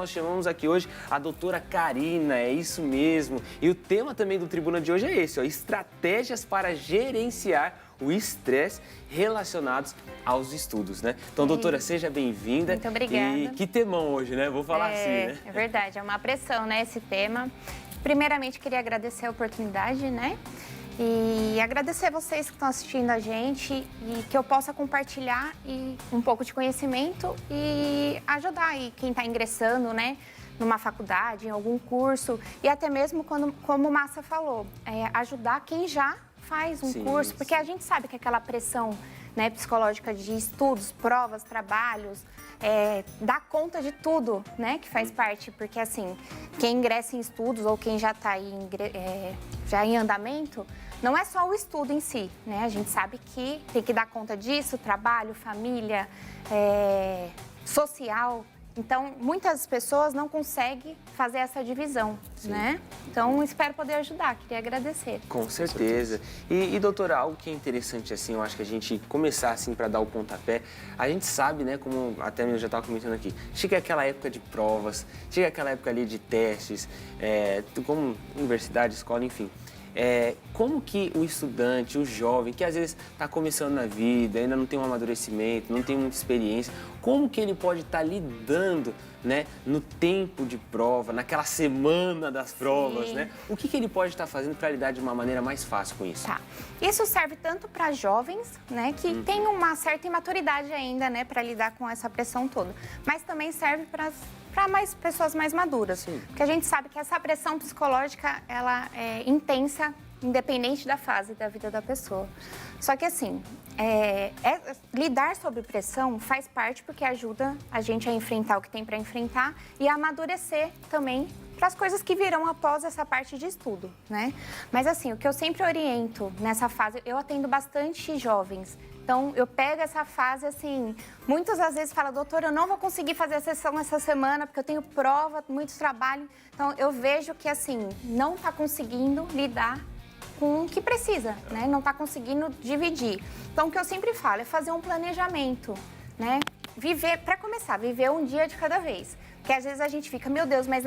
nós chamamos aqui hoje a doutora Karina, é isso mesmo. E o tema também do Tribuna de hoje é esse, ó, estratégias para gerenciar o estresse relacionados aos estudos, né? Então, doutora, seja bem-vinda. Muito obrigada. E que temão hoje, né? Vou falar assim, né? É verdade, é uma pressão, né, esse tema. Primeiramente, queria agradecer a oportunidade, né? E agradecer a vocês que estão assistindo a gente e que eu possa compartilhar um pouco de conhecimento e ajudar aí quem está ingressando, né? Numa faculdade, em algum curso e até mesmo, como o Massa falou, ajudar quem já faz um curso, porque a gente sabe que aquela pressão, né, psicológica de estudos, provas, trabalhos, dá conta de tudo, né, que faz parte, porque assim, quem ingressa em estudos ou quem já está aí já em andamento, não é só o estudo em si, né, a gente sabe que tem que dar conta disso, trabalho, família, social. Então, muitas pessoas não conseguem fazer essa divisão, né? Então, espero poder ajudar, queria agradecer. Com certeza. E doutora, algo que é interessante, assim, eu acho que a gente começar, assim, para dar o pontapé, a gente sabe, né, como até eu já estava comentando aqui, chega aquela época de provas, chega aquela época ali de testes, como universidade, escola, enfim. Como que o estudante, o jovem, que às vezes está começando na vida, ainda não tem um amadurecimento, não tem muita experiência, como que ele pode estar lidando, né, no tempo de prova, naquela semana das provas, né? O que ele pode estar fazendo para lidar de uma maneira mais fácil com isso? Tá. Isso serve tanto para jovens, né, que têm uma certa imaturidade ainda, né, para lidar com essa pressão toda, mas também serve para mais pessoas mais maduras, porque a gente sabe que essa pressão psicológica, ela é intensa, independente da fase da vida da pessoa. Só que assim, lidar sob pressão faz parte porque ajuda a gente a enfrentar o que tem para enfrentar e a amadurecer também para as coisas que virão após essa parte de estudo, né? Mas assim, o que eu sempre oriento nessa fase, eu atendo bastante jovens. Então, eu pego essa fase, assim, muitas às vezes falam, doutora, eu não vou conseguir fazer a sessão essa semana porque eu tenho prova, muito trabalho. Então, eu vejo que, assim, não está conseguindo lidar com o que precisa, né? Não está conseguindo dividir. Então, o que eu sempre falo é fazer um planejamento, né? Para começar, viver um dia de cada vez. Porque às vezes a gente fica, meu Deus, mas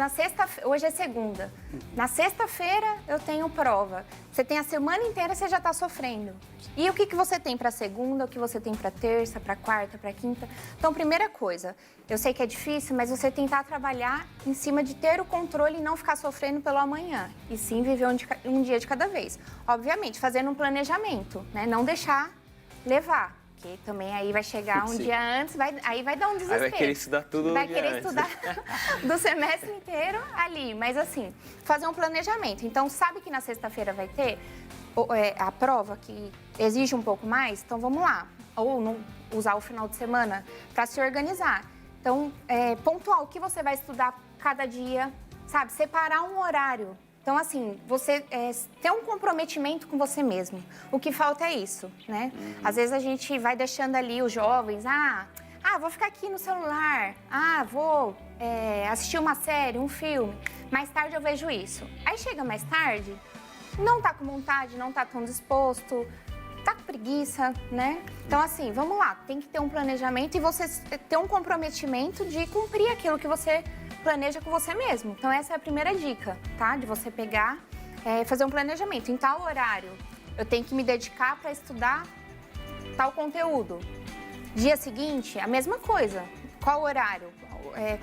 hoje é segunda. Na sexta-feira eu tenho prova. Você tem a semana inteira, você já está sofrendo. E o que você tem para segunda, o que você tem para terça, para quarta, para quinta? Então, primeira coisa, eu sei que é difícil, mas você tentar trabalhar em cima de ter o controle e não ficar sofrendo pelo amanhã. E sim viver um dia de cada vez. Obviamente, fazendo um planejamento, né? Não deixar levar. Porque também aí vai chegar um dia antes, aí vai dar um desespero. Aí vai querer estudar tudo Vai querer estudar do semestre inteiro ali. Mas assim, fazer um planejamento. Então, sabe que na sexta-feira vai ter a prova que exige um pouco mais? Então, vamos lá. Ou não usar o final de semana para se organizar. Então, pontuar o que você vai estudar cada dia, sabe? Separar um horário. Então, assim, você ter um comprometimento com você mesmo. O que falta é isso, né? Às vezes a gente vai deixando ali os jovens, vou ficar aqui no celular, vou assistir uma série, um filme. Mais tarde eu vejo isso. Aí chega mais tarde, não tá com vontade, não tá tão disposto, tá com preguiça, né? Então, assim, vamos lá, tem que ter um planejamento e você ter um comprometimento de cumprir aquilo que você planeja com você mesmo. Então, essa é a primeira dica, tá? De você pegar, fazer um planejamento. Em tal horário, eu tenho que me dedicar para estudar tal conteúdo. Dia seguinte, a mesma coisa. Qual horário?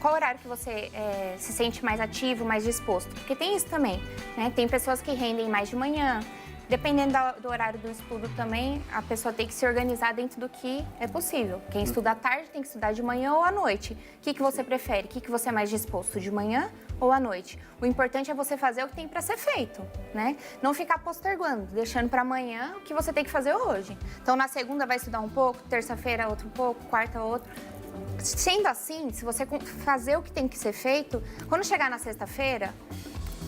Qual horário que você se sente mais ativo, mais disposto? Porque tem isso também, né? Tem pessoas que rendem mais de manhã. Dependendo do horário do estudo também, a pessoa tem que se organizar dentro do que é possível. Quem estuda à tarde tem que estudar de manhã ou à noite. O que você prefere? O que você é mais disposto, de manhã ou à noite? O importante é você fazer o que tem para ser feito, né? Não ficar postergando, deixando para amanhã o que você tem que fazer hoje. Então, na segunda vai estudar um pouco, terça-feira outro pouco, quarta outro. Sendo assim, se você fazer o que tem que ser feito, quando chegar na sexta-feira,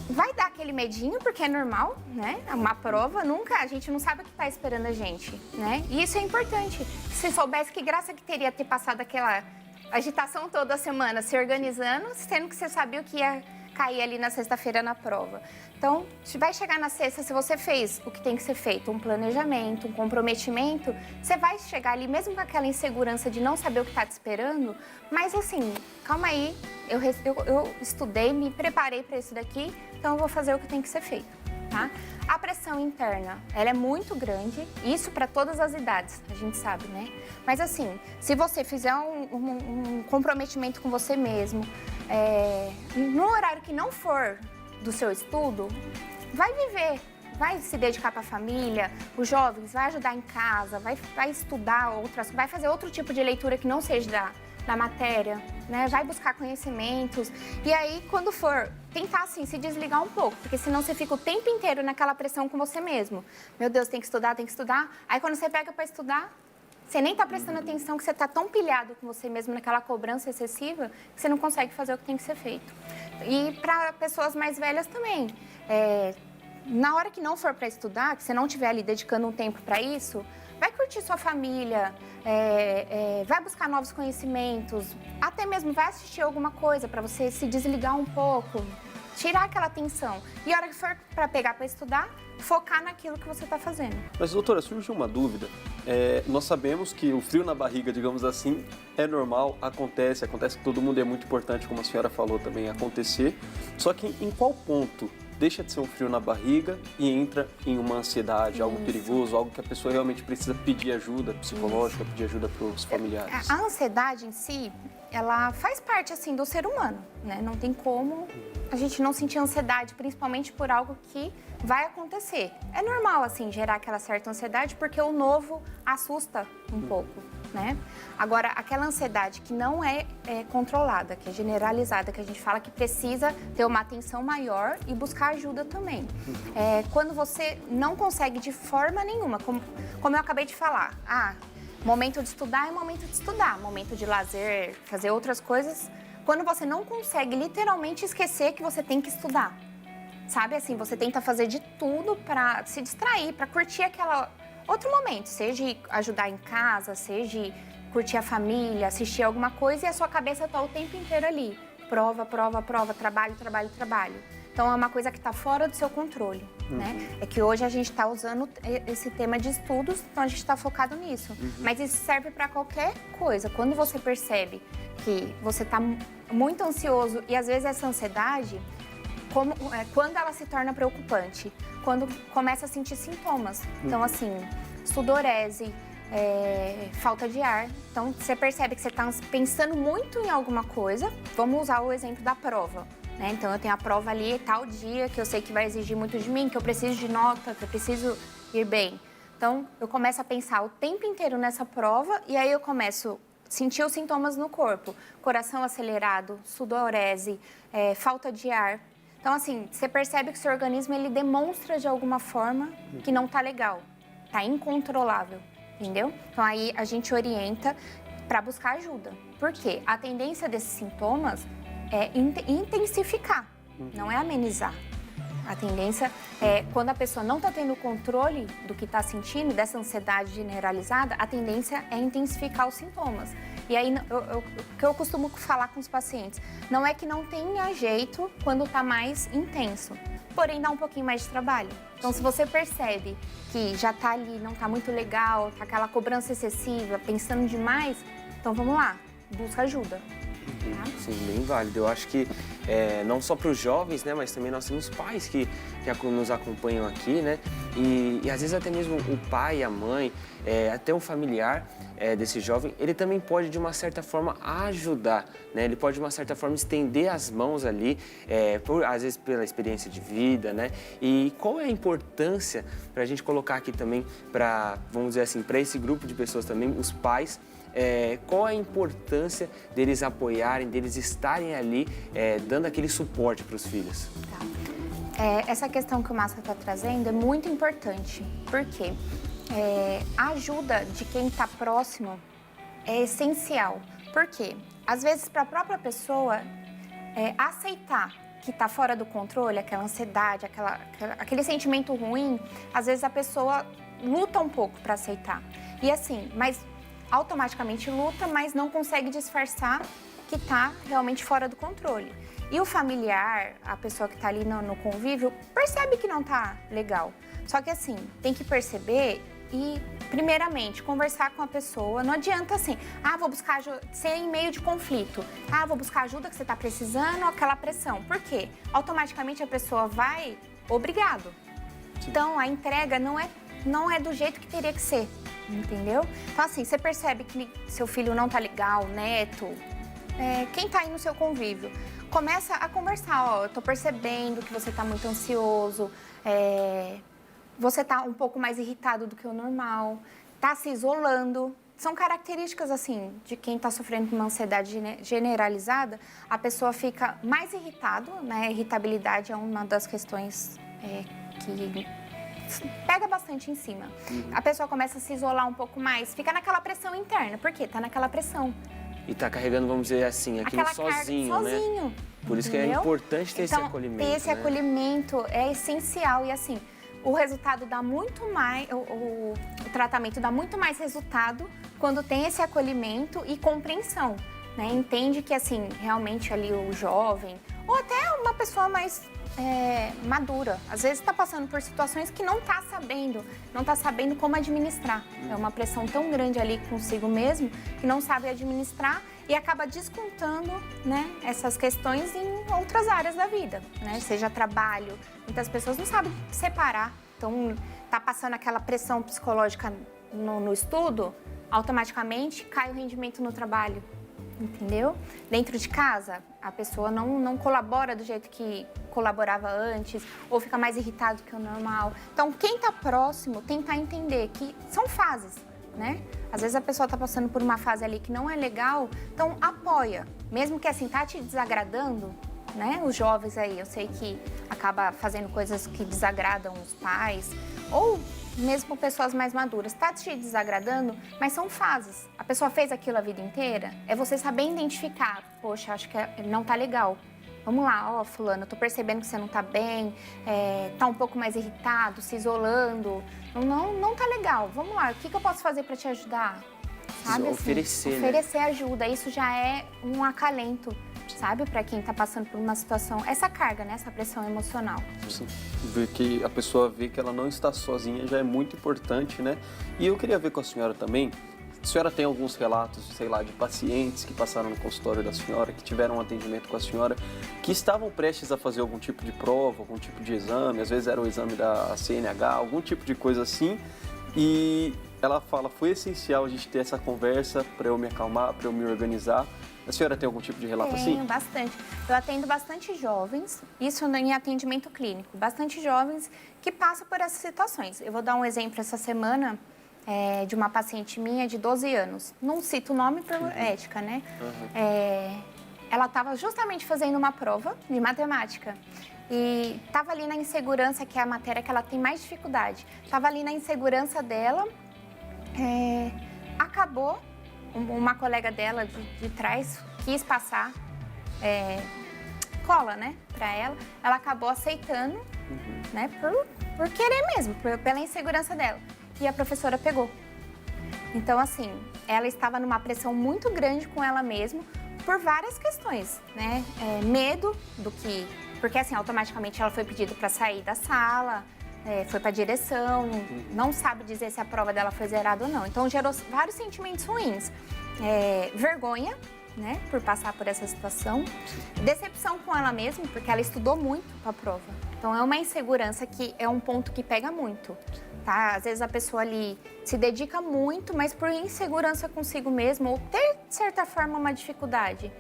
vai dar aquele medinho, porque é normal, né? Uma prova, a gente não sabe o que está esperando a gente, né? E isso é importante. Se soubesse que graça que teria ter passado aquela agitação toda a semana se organizando, sendo que você sabia o que ia cair ali na sexta-feira na prova. Então, se vai chegar na sexta, se você fez o que tem que ser feito, um planejamento, um comprometimento, você vai chegar ali mesmo com aquela insegurança de não saber o que está te esperando, mas assim, calma aí, eu estudei, me preparei para isso daqui, então eu vou fazer o que tem que ser feito, tá? A pressão interna, ela é muito grande, isso para todas as idades, a gente sabe, né? Mas assim, se você fizer um comprometimento com você mesmo, no horário que não for do seu estudo, vai viver, vai se dedicar para a família, os jovens, vai ajudar em casa, vai estudar vai fazer outro tipo de leitura que não seja da matéria, né? Vai buscar conhecimentos. E aí, quando for, tentar, assim, se desligar um pouco, porque senão você fica o tempo inteiro naquela pressão com você mesmo. Meu Deus, tem que estudar, tem que estudar. Aí, quando você pega para estudar, você nem está prestando atenção, que você está tão pilhado com você mesmo naquela cobrança excessiva, que você não consegue fazer o que tem que ser feito. E para pessoas mais velhas também. Na hora que não for para estudar, que você não estiver ali dedicando um tempo para isso, vai curtir sua família, vai buscar novos conhecimentos, até mesmo vai assistir alguma coisa para você se desligar um pouco, tirar aquela tensão. E a hora que for para pegar para estudar, focar naquilo que você está fazendo. Mas, doutora, surgiu uma dúvida. Nós sabemos que o frio na barriga, digamos assim, é normal, acontece com todo mundo, é muito importante, como a senhora falou também, acontecer. Só que em qual ponto deixa de ser um frio na barriga e entra em uma ansiedade, algo perigoso, algo que a pessoa realmente precisa pedir ajuda psicológica, pedir ajuda para os familiares? A ansiedade em si, ela faz parte, assim, do ser humano, né? Não tem como a gente não sentir ansiedade, principalmente por algo que vai acontecer. É normal, assim, gerar aquela certa ansiedade, porque o novo assusta um pouco, né? Agora, aquela ansiedade que não é controlada, que é generalizada, que a gente fala que precisa ter uma atenção maior e buscar ajuda também. Quando você não consegue de forma nenhuma, como eu acabei de falar, momento de estudar é momento de estudar, momento de lazer, fazer outras coisas, quando você não consegue literalmente esquecer que você tem que estudar. Sabe, assim, você tenta fazer de tudo para se distrair, para curtir aquela outro momento, seja ajudar em casa, seja curtir a família, assistir alguma coisa e a sua cabeça tá o tempo inteiro ali. Prova, prova, prova, trabalho, trabalho, trabalho. Então, é uma coisa que está fora do seu controle, né? É que hoje a gente está usando esse tema de estudos, então a gente está focado nisso. Mas isso serve para qualquer coisa. Quando você percebe que você está muito ansioso e, às vezes, essa ansiedade, quando ela se torna preocupante, quando começa a sentir sintomas. Então, assim, sudorese, falta de ar. Então, você percebe que você está pensando muito em alguma coisa. Vamos usar o exemplo da prova, né? Então, eu tenho a prova ali tal dia, que eu sei que vai exigir muito de mim, que eu preciso de nota, que eu preciso ir bem. Então, eu começo a pensar o tempo inteiro nessa prova e aí eu começo a sentir os sintomas no corpo. Coração acelerado, sudorese, falta de ar. Então, assim, você percebe que o seu organismo, ele demonstra de alguma forma que não tá legal, tá incontrolável, entendeu? Então, aí a gente orienta para buscar ajuda. Por quê? A tendência desses sintomas é intensificar, não é amenizar. A tendência é, quando a pessoa não está tendo controle do que está sentindo, dessa ansiedade generalizada, a tendência é intensificar os sintomas. E aí, o que eu costumo falar com os pacientes, não é que não tenha jeito quando está mais intenso, porém dá um pouquinho mais de trabalho. Então, se você percebe que já está ali, não está muito legal, tá aquela cobrança excessiva, pensando demais, então vamos lá, busca ajuda. Sim, bem válido. Eu acho que não só para os jovens, né, mas também nós temos pais que nos acompanham aqui, né, e às vezes até mesmo o pai, a mãe, até um familiar desse jovem, ele também pode de uma certa forma ajudar, né, ele pode de uma certa forma estender as mãos ali, às vezes pela experiência de vida, né, e qual é a importância para a gente colocar aqui também para, vamos dizer assim, para esse grupo de pessoas também, os pais, qual a importância deles apoiarem, deles estarem ali dando aquele suporte para os filhos? Tá. Essa questão que o Márcio está trazendo é muito importante, porque a ajuda de quem está próximo é essencial. Por quê? Às vezes, para a própria pessoa aceitar que está fora do controle, aquela ansiedade, aquele sentimento ruim, às vezes a pessoa luta um pouco para aceitar. E assim, mas automaticamente luta, mas não consegue disfarçar que está realmente fora do controle. E o familiar, a pessoa que está ali no convívio, percebe que não tá legal. Só que assim, tem que perceber e, primeiramente, conversar com a pessoa. Não adianta assim, vou buscar ajuda, ser em meio de conflito. Vou buscar ajuda que você está precisando, aquela pressão. Por quê? Automaticamente a pessoa vai, obrigado. Sim. Então, a entrega não é do jeito que teria que ser, entendeu? Então, assim, você percebe que seu filho não tá legal, neto, quem tá aí no seu convívio, começa a conversar, eu tô percebendo que você tá muito ansioso, você tá um pouco mais irritado do que o normal, tá se isolando. São características, assim, de quem está sofrendo com uma ansiedade generalizada, a pessoa fica mais irritado, né? Irritabilidade é uma das questões que pega bastante em cima. A pessoa começa a se isolar um pouco mais, fica naquela pressão interna. Por quê? Tá naquela pressão. E tá carregando, vamos dizer assim, aquilo sozinho, né? Sozinho. Por isso que é importante ter esse acolhimento, ter esse acolhimento é essencial. E assim, o resultado dá muito mais, o tratamento dá muito mais resultado quando tem esse acolhimento e compreensão, né? Entende que, assim, realmente ali o jovem, ou até uma pessoa mais madura, às vezes está passando por situações que não está sabendo como administrar. É uma pressão tão grande ali consigo mesmo que não sabe administrar e acaba descontando, né, essas questões em outras áreas da vida, né? Seja trabalho, muitas pessoas não sabem separar, então tá passando aquela pressão psicológica no estudo, automaticamente cai o rendimento no trabalho. Entendeu? Dentro de casa, a pessoa não colabora do jeito que colaborava antes, ou fica mais irritado que o normal. Então, quem está próximo, tentar entender que são fases, né? Às vezes a pessoa está passando por uma fase ali que não é legal, então apoia. Mesmo que assim, tá te desagradando, né? Os jovens aí, eu sei que acaba fazendo coisas que desagradam os pais, ou mesmo pessoas mais maduras, tá te desagradando, mas são fases. A pessoa fez aquilo a vida inteira, é você saber identificar. Poxa, acho que não tá legal. Vamos lá, fulano, eu tô percebendo que você não tá bem, tá um pouco mais irritado, se isolando. Não tá legal. Vamos lá, o que eu posso fazer para te ajudar? Sabe, oferecer, assim, oferecer ajuda, isso já é um acalento, sabe, para quem está passando por uma situação, essa carga, né, essa pressão emocional. Sim, ver que a pessoa vê que ela não está sozinha já é muito importante, né? E eu queria ver com a senhora também, a senhora tem alguns relatos, sei lá, de pacientes que passaram no consultório da senhora, que tiveram um atendimento com a senhora, que estavam prestes a fazer algum tipo de prova, algum tipo de exame, às vezes era o exame da CNH, algum tipo de coisa assim, e ela fala, foi essencial a gente ter essa conversa para eu me acalmar, para eu me organizar. A senhora tem algum tipo de relato assim? Tenho, bastante. Eu atendo bastante jovens, isso em atendimento clínico, bastante jovens que passam por essas situações. Eu vou dar um exemplo essa semana de uma paciente minha de 12 anos. Não cito o nome por ética, né? Ela estava justamente fazendo uma prova de matemática e estava ali na insegurança, que é a matéria que ela tem mais dificuldade. Estava ali na insegurança dela, acabou, uma colega dela de trás quis passar cola, né, para ela. Ela acabou aceitando, né, por querer mesmo, pela insegurança dela. E a professora pegou. Então, assim, ela estava numa pressão muito grande com ela mesma por várias questões, né? Medo do que... Porque, assim, automaticamente ela foi pedida para sair da sala, foi para a direção, não sabe dizer se a prova dela foi zerada ou não. Então, gerou vários sentimentos ruins. Vergonha, né, por passar por essa situação. Decepção com ela mesma, porque ela estudou muito para a prova. Então, é uma insegurança que é um ponto que pega muito. Tá? Às vezes a pessoa ali se dedica muito, mas por insegurança consigo mesma, ou ter, de certa forma, uma dificuldade,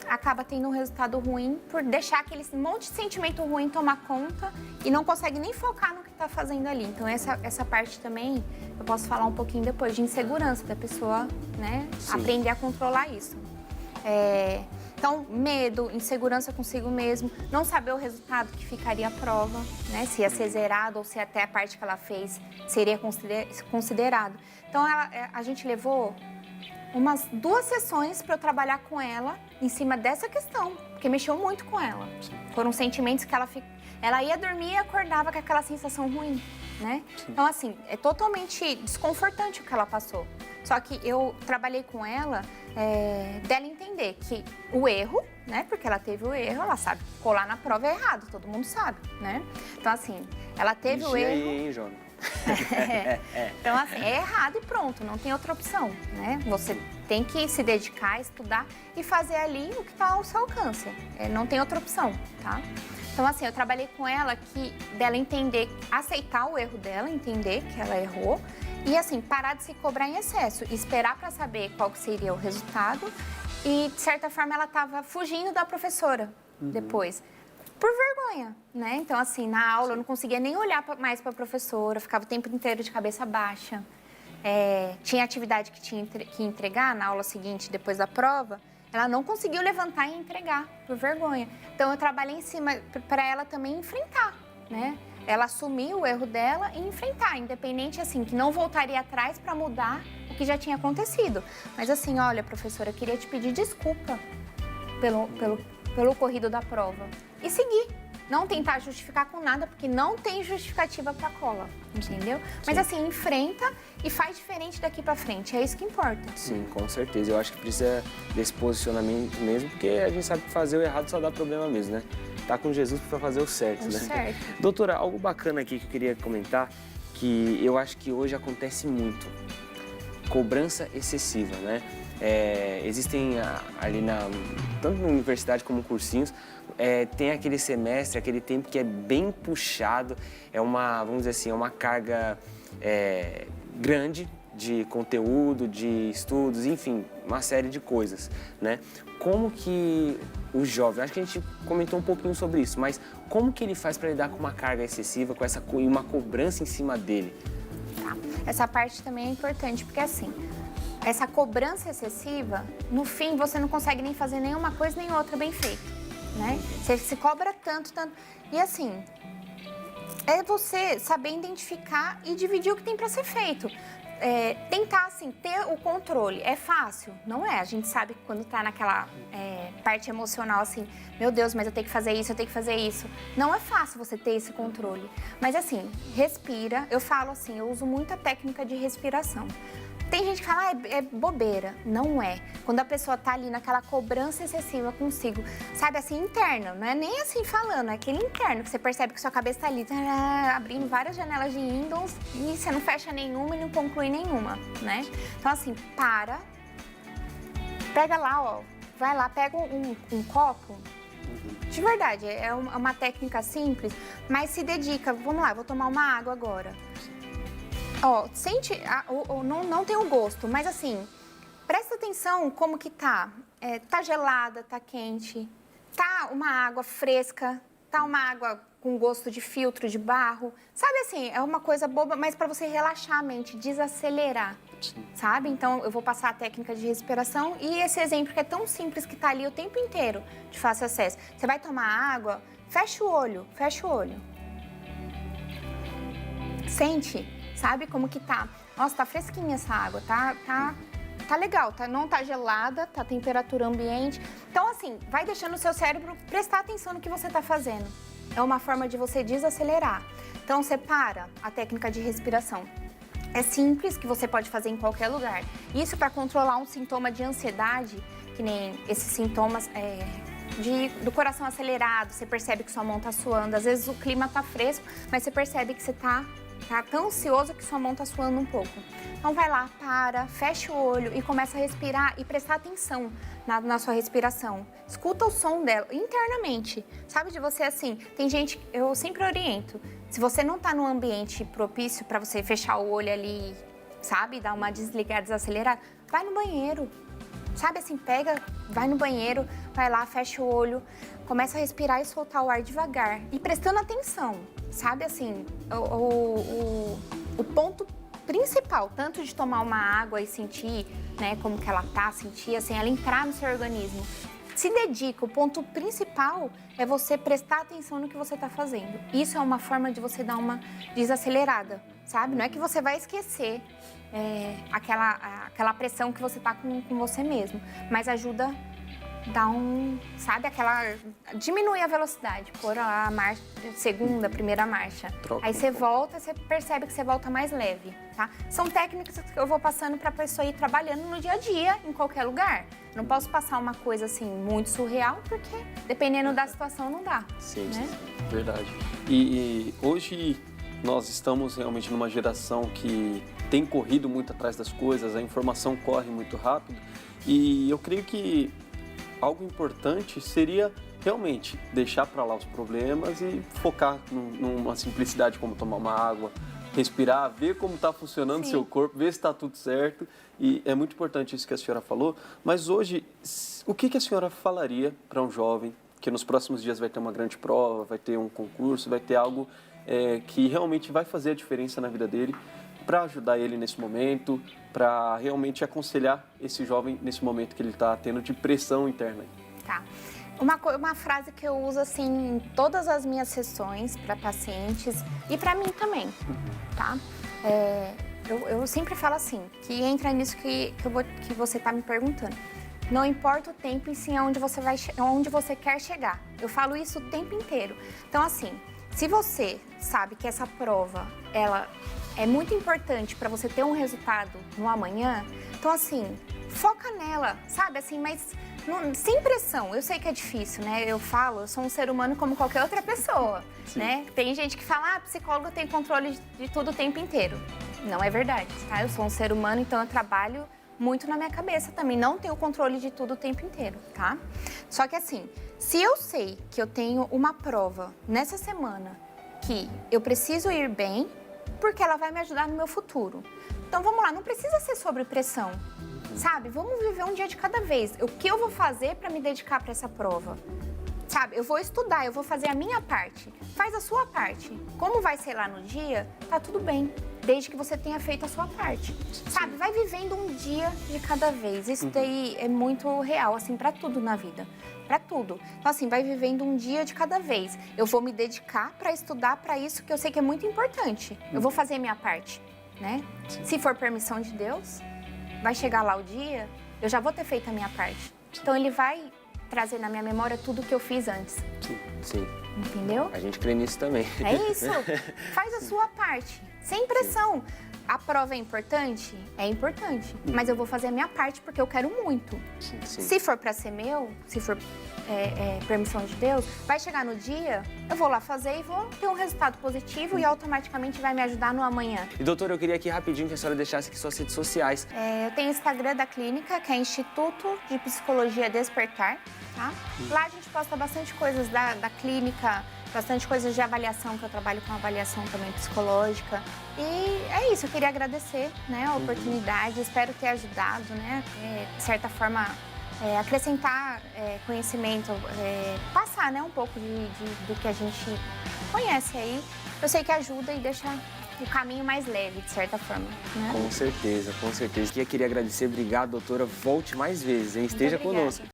acaba tendo um resultado ruim por deixar aquele monte de sentimento ruim tomar conta e não consegue nem focar no que está fazendo ali. Então, essa parte também, eu posso falar um pouquinho depois, de insegurança da pessoa, né, aprender a controlar isso. Então, medo, insegurança consigo mesmo, não saber o resultado que ficaria a prova, né? Se ia ser zerado ou se até a parte que ela fez seria considerado. Então, a gente levou umas 2 sessões para eu trabalhar com ela em cima dessa questão, porque mexeu muito com ela. Foram sentimentos que ela ia dormir e acordava com aquela sensação ruim, né? Então, assim, é totalmente desconfortante o que ela passou. Só que eu trabalhei com ela, dela entender entender que o erro, né? Porque ela teve o erro, ela sabe que colar na prova é errado, todo mundo sabe, né? Então, assim, ela teve o erro... Aí, hein, Jona? Então, assim, é errado e pronto, não tem outra opção, né? Você tem que se dedicar, estudar e fazer ali o que está ao seu alcance. Não tem outra opção, tá? Então, assim, eu trabalhei com ela dela entender, aceitar o erro dela, entender que ela errou e, assim, parar de se cobrar em excesso, esperar para saber qual que seria o resultado e, de certa forma, ela estava fugindo da professora depois. Por vergonha, né? Então, assim, na aula eu não conseguia nem olhar mais para a professora, ficava o tempo inteiro de cabeça baixa. Tinha atividade que tinha que entregar na aula seguinte, depois da prova, ela não conseguiu levantar e entregar, por vergonha. Então, eu trabalhei em cima para ela também enfrentar, né? Ela assumir o erro dela e enfrentar, independente, assim, que não voltaria atrás para mudar o que já tinha acontecido. Mas, assim, olha, professora, eu queria te pedir desculpa pelo ocorrido da prova. E seguir. Não tentar justificar com nada, porque não tem justificativa para cola, entendeu? Mas assim, enfrenta e faz diferente daqui para frente, é isso que importa. Sim, com certeza. Eu acho que precisa desse posicionamento mesmo, porque a gente sabe que fazer o errado só dá problema mesmo, né? Tá com Jesus para fazer o certo, né? Certo. Doutora, algo bacana aqui que eu queria comentar, que eu acho que hoje acontece muito. Cobrança excessiva, né? Existem ali tanto na universidade como cursinhos, tem aquele semestre, aquele tempo que é bem puxado, vamos dizer assim, é uma carga grande de conteúdo, de estudos, enfim, uma série de coisas, né? Como que o jovem, acho que a gente comentou um pouquinho sobre isso, mas como que ele faz para lidar com uma carga excessiva, com uma cobrança em cima dele? Tá. Essa parte também é importante, porque assim, essa cobrança excessiva, no fim, você não consegue nem fazer nenhuma coisa nem outra bem feita, né? Você se cobra tanto. E assim, é você saber identificar e dividir o que tem para ser feito. Tentar, assim, ter o controle. É fácil? Não é. A gente sabe que quando tá naquela parte emocional, assim, meu Deus, mas eu tenho que fazer isso, eu tenho que fazer isso. Não é fácil você ter esse controle. Mas, assim, respira. Eu falo assim, eu uso muita técnica de respiração. Tem gente que fala, é bobeira. Não é. Quando a pessoa tá ali naquela cobrança excessiva consigo, sabe, assim, interna, não é nem assim falando, é aquele interno, que você percebe que sua cabeça tá ali, abrindo várias janelas de Windows e você não fecha nenhuma e não conclui nenhuma, né? Então, assim, pega lá, ó, vai lá, pega um copo. De verdade, é uma técnica simples, mas se dedica, vamos lá, vou tomar uma água agora. Ó, sente, não tem o gosto, mas assim, presta atenção como que tá. Tá gelada, tá quente, tá uma água fresca, tá uma água com gosto de filtro de barro. Sabe assim, é uma coisa boba, mas para você relaxar a mente, desacelerar, sabe? Então, eu vou passar a técnica de respiração e esse exemplo que é tão simples que tá ali o tempo inteiro, de fácil acesso. Você vai tomar água, fecha o olho. Sente. Sabe como que tá? Nossa, tá fresquinha essa água, tá legal, não tá gelada, tá temperatura ambiente. Então, assim, vai deixando o seu cérebro prestar atenção no que você tá fazendo. É uma forma de você desacelerar. Então, separa a técnica de respiração. É simples, que você pode fazer em qualquer lugar. Isso para controlar um sintoma de ansiedade, que nem esses sintomas do coração acelerado, você percebe que sua mão tá suando. Às vezes o clima tá fresco, mas você percebe que você tá tão ansioso que sua mão tá suando um pouco. Então vai lá, fecha o olho e começa a respirar e prestar atenção na sua respiração. Escuta o som dela internamente. Sabe, de você assim, tem gente, eu sempre oriento, se você não tá num ambiente propício para você fechar o olho ali, sabe, dar uma desligada, desacelerar, vai no banheiro. Sabe assim, vai no banheiro, vai lá, fecha o olho, começa a respirar e soltar o ar devagar. E prestando atenção, sabe assim, o ponto principal, tanto de tomar uma água e sentir, né, como que ela tá, sentir, assim, ela entrar no seu organismo. Se dedica, o ponto principal é você prestar atenção no que você tá fazendo. Isso é uma forma de você dar uma desacelerada, sabe? Não é que você vai esquecer aquela pressão que você tá com você mesmo, mas ajuda dar sabe, diminui a velocidade, pôr a marcha, segunda, primeira marcha. Troca Aí um você pouco. volta, você percebe que você volta mais leve, tá? São técnicas que eu vou passando para a pessoa ir trabalhando no dia a dia, em qualquer lugar. Não posso passar uma coisa assim muito surreal, porque dependendo da situação não dá. Sim, né? sim. Verdade. E hoje nós estamos realmente numa geração que tem corrido muito atrás das coisas, a informação corre muito rápido. E eu creio que algo importante seria realmente deixar para lá os problemas e focar numa simplicidade como tomar uma água, respirar, ver como está funcionando o Sim. seu corpo, ver se está tudo certo. E é muito importante isso que a senhora falou. Mas hoje, o que a senhora falaria para um jovem que nos próximos dias vai ter uma grande prova, vai ter um concurso, vai ter algo que realmente vai fazer a diferença na vida dele, para ajudar ele nesse momento, para realmente aconselhar esse jovem nesse momento que ele está tendo de pressão interna? Tá. Uma frase que eu uso assim em todas as minhas sessões para pacientes e para mim também, tá? Eu sempre falo assim, que entra nisso que você está me perguntando. Não importa o tempo e sim aonde você quer chegar. Eu falo isso o tempo inteiro. Então, assim, se você sabe que essa prova, ela é muito importante para você ter um resultado no amanhã, então, assim, foca nela, sabe? Assim, mas sem pressão. Eu sei que é difícil, né? Eu sou um ser humano como qualquer outra pessoa, né? Tem gente que fala, psicólogo tem controle de tudo o tempo inteiro. Não é verdade, tá? Eu sou um ser humano, então eu trabalho muito na minha cabeça também. Não tenho controle de tudo o tempo inteiro, tá? Só que assim, se eu sei que eu tenho uma prova nessa semana que eu preciso ir bem, porque ela vai me ajudar no meu futuro. Então vamos lá, não precisa ser sobre pressão, sabe? Vamos viver um dia de cada vez. O que eu vou fazer para me dedicar para essa prova? Sabe, eu vou estudar, eu vou fazer a minha parte. Faz a sua parte. Como vai ser lá no dia, tá tudo bem. Desde que você tenha feito a sua parte. Sabe, vai vivendo um dia de cada vez. Isso daí é muito real, assim, para tudo na vida. Para tudo. Então, assim, vai vivendo um dia de cada vez. Eu vou me dedicar para estudar para isso que eu sei que é muito importante. Eu vou fazer a minha parte, né? Se for permissão de Deus, vai chegar lá o dia, eu já vou ter feito a minha parte. Então, ele vai trazer na minha memória tudo que eu fiz antes. Sim. Entendeu? A gente crê nisso também. É isso. Faz a sua parte. Sem pressão. A prova é importante? É importante. Mas eu vou fazer a minha parte porque eu quero muito. Sim. Se for para ser meu, se for permissão de Deus, vai chegar no dia, eu vou lá fazer e vou ter um resultado positivo e automaticamente vai me ajudar no amanhã. E doutora, eu queria aqui rapidinho que a senhora deixasse aqui suas redes sociais. Eu tenho o Instagram da clínica, que é Instituto de Psicologia Despertar, tá? Lá a gente posta bastante coisas da clínica, bastante coisas de avaliação, que eu trabalho com avaliação também psicológica. E é isso, eu queria agradecer, né, a oportunidade, espero ter ajudado, né, de certa forma, acrescentar conhecimento, passar, né, um pouco do que a gente conhece aí. Eu sei que ajuda e deixa o caminho mais leve, de certa forma, né? Com certeza, com certeza. Queria agradecer, obrigado, doutora. Volte mais vezes, hein? Esteja obrigada. conosco.